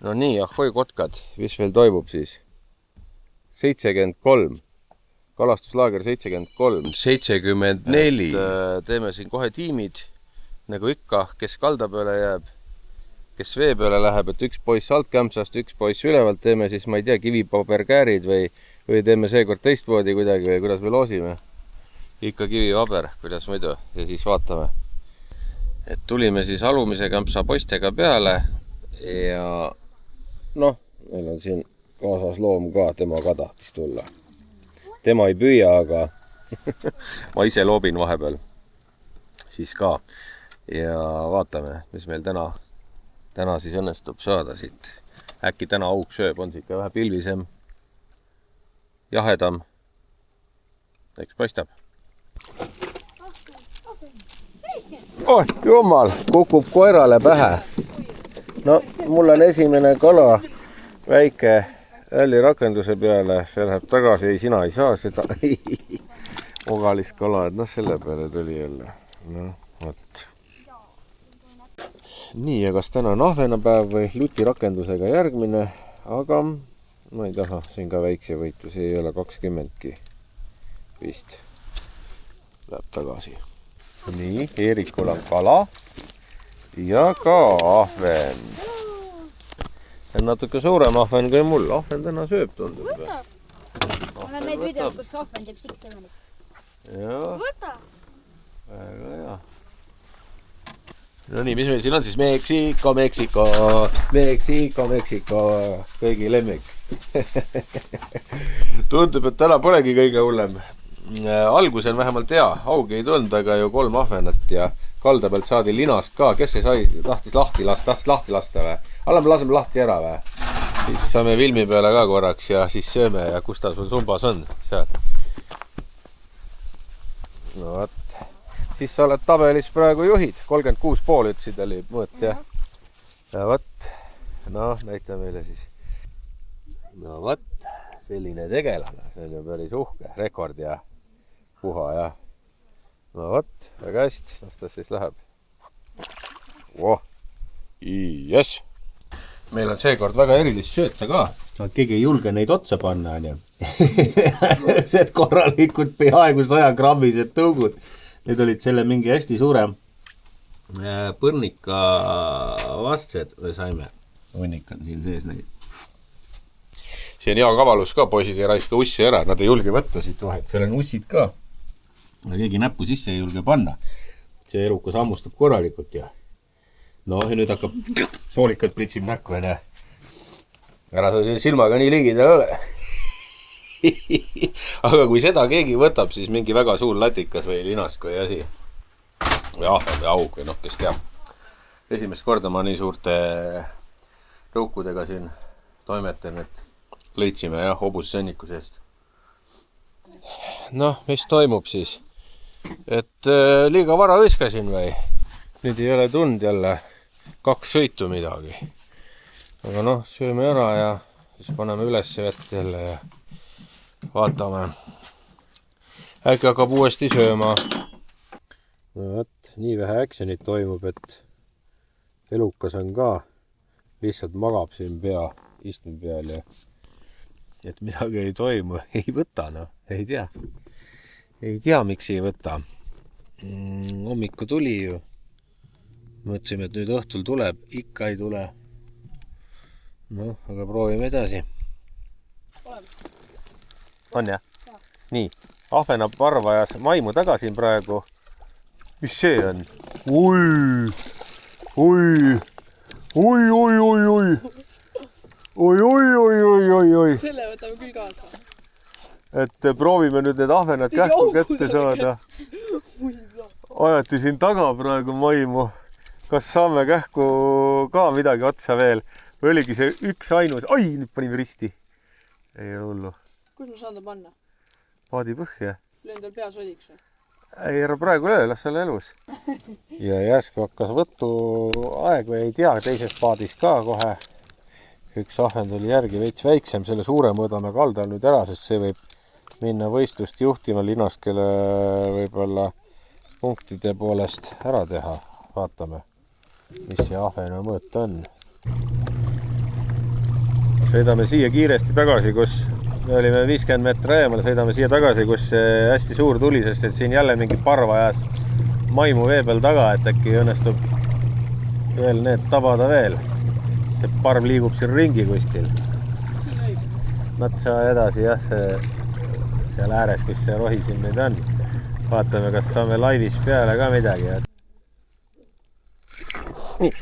No nii, ahoi kotkad, mis meil toimub siis? 73. Kalastuslaager 73. 74. Teeme siin kohe tiimid, nagu ikka, kes kalda peale jääb, kes vee peale läheb, et üks poiss altkämpsast, üks poiss ülevalt, teeme siis, ma ei tea, kivipaberkäärid või teeme seekord teistmoodi kuidagi või kuidas me loosime. Ikka kivipaber, kuidas muidu, ja siis vaatame. Et tulime siis alumise kämpsa poistega peale ja noh, meil on siin kaasas loom ka, tema ka tahtis tulla. Tema ei püüa, aga ma ise loobin vahepeal siis ka. Ja vaatame, mis meil täna siis õnnestub saada siit. Äkki täna auksööb on ikka vähe pilvisem, jahedam. Eks paistab. Oh, jumal, kukub koerale pähe. No, mul on esimene kala väike ällirakenduse peale. See läheb tagasi, ei, sina ei saa seda ogalist kala, et noh, selle peale tuli jälle. No, võt. Nii, ja kas täna on ahvenapäev või lutirakendusega järgmine, aga ma ei taha, siin ka väikse võitlus, ei ole 20-ki vist. Läheb tagasi. Nii, Eerikul on kala ja ka ahven. See on natuke suurem ahven kui mul. Ahven täna sööb, tundub. Võta! Ma olen neid videod, kus ahven teeb siksevenit. Jaa. Võta! Väga hea. No nii, mis meil siin on siis? Meksiko. Kõigi lemmik. Tundub, et täna polegi kõige hullem. Algus on vähemalt hea. Augi ei tulnud, aga ju 3 ahvenat ja kalda pealt saadi linast ka. Kes see tahtis lahti lasta või? Allame laseme lahti ära või? Siis saame filmi peale ka korraks ja siis sööme ja kus ta sul sumbas on? Seal. No võt. Siis sa oled tabelis praegu juhid. 36,5 ütlesid oli mõõt, jah? Ja võt. No, näita meile siis. No võt. Selline tegelane. See on ju päris uhke. Rekord ja puha, jah. No võt. Väga hästi. Las ta siis läheb. Voh. Yes. Meil on seekord väga erilist sööta ka. Keegi ei julge neid otsa panna, on ju. See korralikud peaaegu 100 grammised tõugud. Need olid selle mingi hästi suure põrnika vastsed me saime. Õnnik on siin sees neid. See on hea kavalus ka, poisid ei raiska ussi ära. Nad ei julge võtta siit vahet. Seal on ussid ka. Keegi näppu sisse ei julge panna. See elukas hammustab korralikult ja no ja nüüd hakkab soolikad pritsib näkku, on ja. Ära sa silmaga nii ligidal ole. Aga kui seda keegi võtab, siis mingi väga suur latikas või linask või asi. Või ahven või aug või noh, kes teab. Esimest korda ma nii suurte tõukudega siin toimetan, et lõitsime jah, hobussõnniku seest. Noh, mis toimub siis? Et liiga vara hõiskasin või? Nüüd ei ole tund jälle 2 sõitu midagi. Aga noh, sööme ära ja siis paneme üles vett jälle ja vaatame. Äkki hakkab uuesti sööma. No võt, nii vähe actionit toimub, et elukas on ka. Lihtsalt magab siin istme peal ja et midagi ei toimu. Ei võta, noh. Ei tea. Ei tea, miks ei võta. Hommiku tuli ju. Mõtlesime, et nüüd õhtul tuleb. Ikka ei tule. Noh, aga proovime edasi. On jah? Nii, ahvena parvajas maimu tagasi praegu. Mis see on? Oi! Selle võtame küll kaasa. Et proovime nüüd need ahvenad kähku kätte saada. Ajati siin taga praegu maimu. Kas saame kähku ka midagi otsa veel? Või oligi see üks ainus? Ai, nüüd panime risti. Ei ole hullu. Kus ma saan ta panna? Paadi põhja. Löön tal pea sodiks või? Ei, ära praegu löö, las selle elus. Ja järsku hakkas võttu aeg või ei tea, teises paadis ka kohe. Üks ahven tuli järgi veits väiksem, selle suure mõõdame kaldal nüüd ära, sest see võib minna võistlust juhtima linaskele võib-olla punktide poolest ära teha. Vaatame, mis see ahvena mõõt on. sõidame siia kiiresti tagasi, kus me olime 50 meetri eemal, sõidame siia tagasi, kus hästi suur tuli, sest et siin jälle mingi parv ajas maimu vee peal taga, et äkki õnnestub veel need tabada veel. See parv liigub siin ringi kuskil. Natsa edasi jah, seal ääres, kus see rohi siin nüüd on. Vaatame, kas saame laivis peale ka midagi. Nii.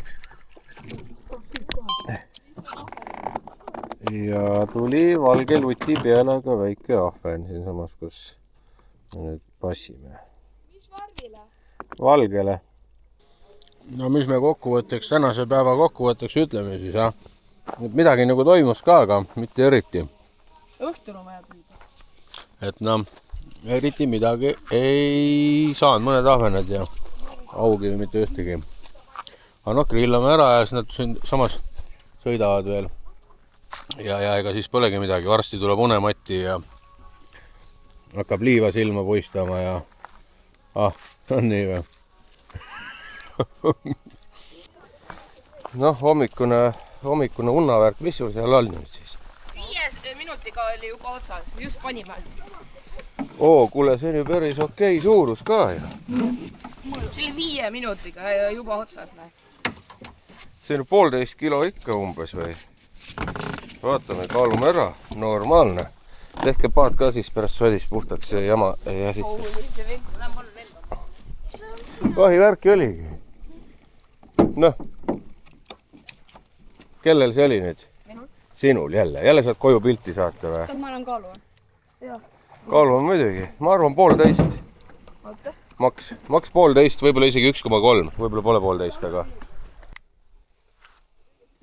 Ja tuli valge luti peale ka väike ahven siin samas, kus me nüüd passime. Mis värvile? Valgele. No mis me kokkuvõtteks, tänase päeva kokkuvõtteks ütleme siis, jah? Midagi nagu toimus ka, aga mitte eriti. Õhtul on vaja püüda. Et noh, eriti midagi ei saanud, mõned ahvened ja augi mitte ühtegi. Aga noh, grillame ära ja siis nad siin samas sõidavad veel. Ja ega siis polegi midagi, varsti tuleb unematti ja hakkab liiva silma puistama ja on nii või? Noh, hommikune unnavärk, mis sul seal on nüüd siis? 5 minutiga oli juba otsas, just panime. Kuule, see on ju päris okei suurus ka ju. See oli 5 minutiga ja juba otsas. See on 1,5 kilo ikka umbes või? Vaatame, kaalume ära, normaalne. Tehke paat ka siis pärast sodist puhtaks see jama ei jää sisse. Vahivärki oligi. Noh, kellel see oli nüüd? Sinul jälle. Jälle saad koju pilti saata või? Ma annan kaalu. Kaalu on muidugi. Ma arvan 1,5. Maks 1,5, võib-olla isegi 1,3. Võib-olla pole 1,5, aga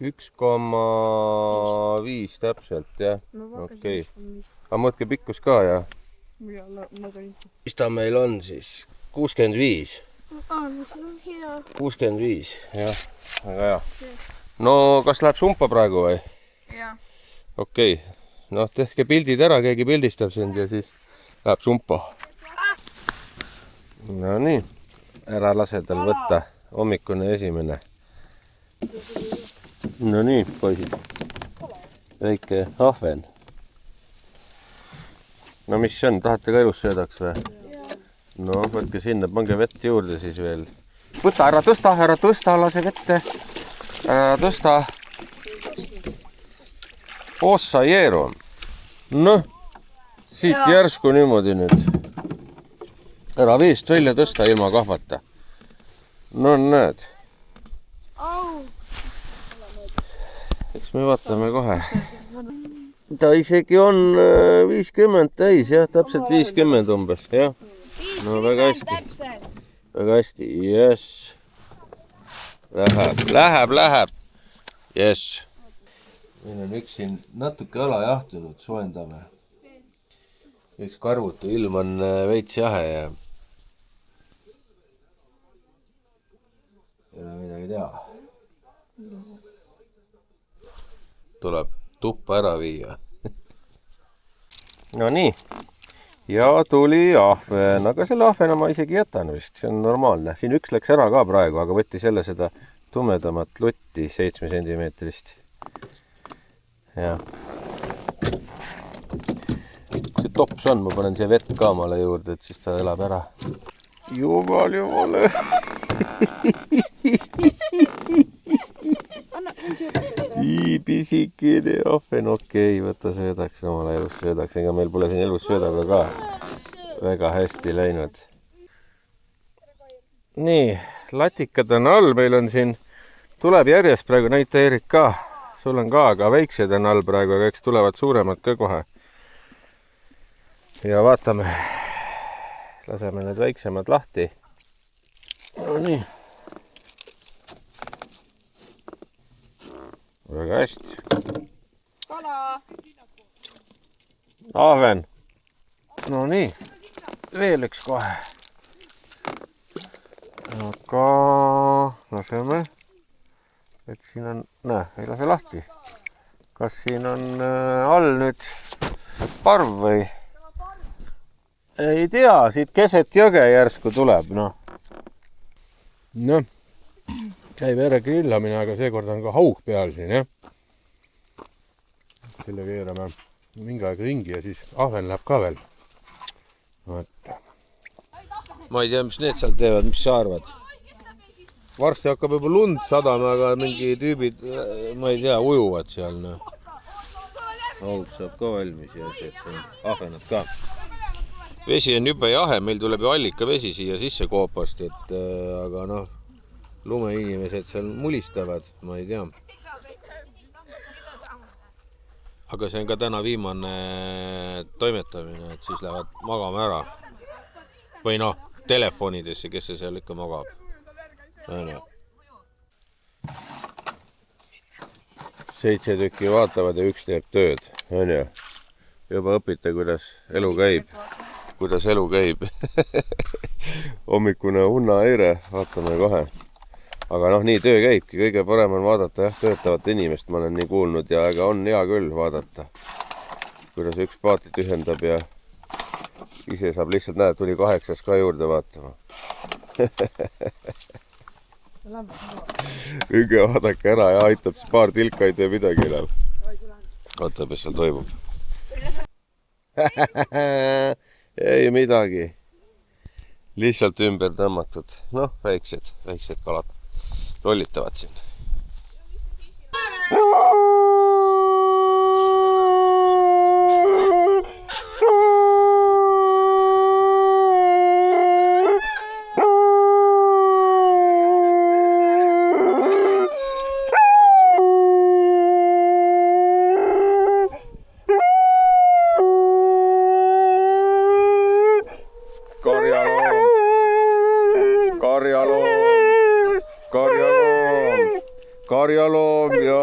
1,5 täpselt, jah. Okei. Aga mõtke pikkus ka, jah? Mis ta meil on siis? 65. 65, jah. Väga hea. No, kas läheb sumpa praegu või? Jah. Okei. Noh, tehke pildid ära, keegi pildistab sind ja siis läheb sumpa. No nii. Ära lase tal võtta. Hommikune esimene. No nii, poisid. Väike ahven. No mis see on? Tahate ka elus söödaks või? No, võtke sinna, pange vett juurde siis veel. Võta, ära tõsta, lase vette. Ära tõsta. Ossa jeeru. Noh, siit järsku niimoodi nüüd. Ära veest välja tõsta ilma kahvata. No näed. Eks me vaatame kohe. Ta isegi on 50 täis, jah, täpselt 50 umbes, jah. No väga hästi. Väga hästi, jess. Läheb. Jess. Meil on üks siin natuke ala jahtunud, soendame. Üks karvutu ilm on veits jahe ja ei ole midagi teha. Tuleb tuppa ära viia. No nii. Ja tuli ahven, aga selle ahvena ma isegi jätan vist, see on normaalne. Siin üks läks ära ka praegu, aga võttis jälle seda tumedamat lutti 7 centimeetrist. Ja. See tops on, ma panen siia vett ka omale juurde, et siis ta elab ära. Jumale. Pisikene ahven, okei, võta söödaks, omale elus söödaks, ega meil pole siin elus söödaga ka väga hästi läinud. Nii, latikad on all, meil on siin, tuleb järjest praegu, näita Erik ka, sul on ka, aga väiksed on all praegu, aga eks tulevad suuremad ka kohe. Ja vaatame, laseme need väiksemad lahti. No nii. Väga hästi. Kala! Ahven. No nii. Veel üks kohe. Aga laseme. Et siin on, näe, ei lase lahti. Kas siin on all nüüd parv või? Ei tea, siit keset jõge järsku tuleb, noh. Noh. Käib ära grillamine, aga seekord on ka haug peal siin, jah. selle keerame mingi aeg ringi ja siis ahven läheb ka veel. Ma ei tea, mis need seal teevad, mis sa arvad? Varsti hakkab juba lund sadama, aga mingi tüübid, ma ei tea, ujuvad seal. Aud saab ka valmis ja ahvenad ka. Vesi on jube jahe, meil tuleb ju allikavesi siia sisse koopast, aga noh, lumeinimesed seal mulistavad, ma ei tea. Aga see on ka täna viimane toimetamine, et siis lähevad magama ära. Või noh, telefonidesse, kes see seal ikka magab. 7 tükki vaatavad ja 1 teeb tööd. Juba õpite, kuidas elu käib. Hommikune unnahäire, vaatame kohe. Aga noh, nii töö käibki. Kõige parem on vaadata töötavat inimest, ma olen nii kuulnud ja ega on hea küll vaadata, kuidas üks paati tühjendab ja ise saab lihtsalt näed, tuli 8 ka juurde vaatama. Üge vaadake ära ja aitab paar tilkaid ja midagi enam. Vaata, mis seal toimub. Ei midagi. Lihtsalt ümber tõmmatud. Noh, väiksed kalad rollitavad siin. Karjaloom ja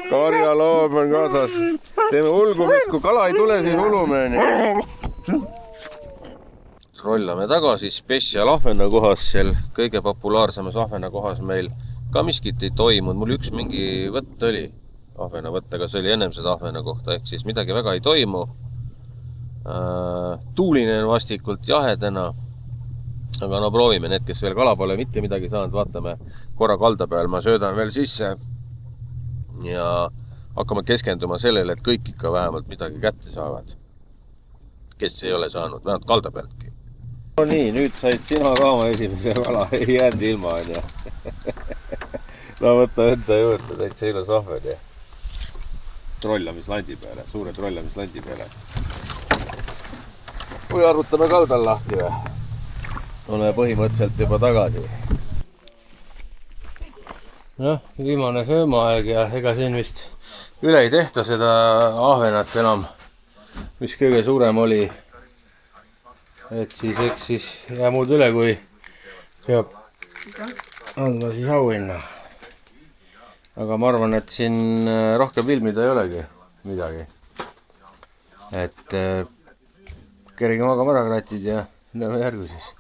karjaloom on kaasas. Teeme ulgumist, kui kala ei tule, siis ulume. Rollame tagasi spetsial ahvena kohas, seal kõige populaarsemas ahvena kohas meil ka miskit ei toimunud. Mul üks mingi võtt oli, ahvena võtt, aga see oli ennem seda ahvena kohta, ehk siis midagi väga ei toimu. Tuuline on vastikult jahedana. Aga no proovime, need, kes veel kala pole mitte midagi saanud, vaatame korra kalda peal, ma söödan veel sisse ja hakkame keskenduma sellele, et kõik ikka vähemalt midagi kätte saavad, kes ei ole saanud, vähemalt kalda pealtki. No nii, nüüd said sina ka oma esimese kala, ei jäänud ilma, on ja. No võtta enda juurde, täitsa ilus ahven ja trollamislandi peale, suure trollamislandi peale. Või arvutame kaldal lahti või? Oleme põhimõtteliselt juba tagasi. Noh, viimane söömaaeg ja ega siin vist üle ei tehta seda ahvenat enam, mis kõige suurem oli. Et siis eks siis jää muud üle, kui peab andma siis auhinna. Aga ma arvan, et siin rohkem filmida ei olegi midagi. Et kerige magama ära kratid ja näeme järgmises.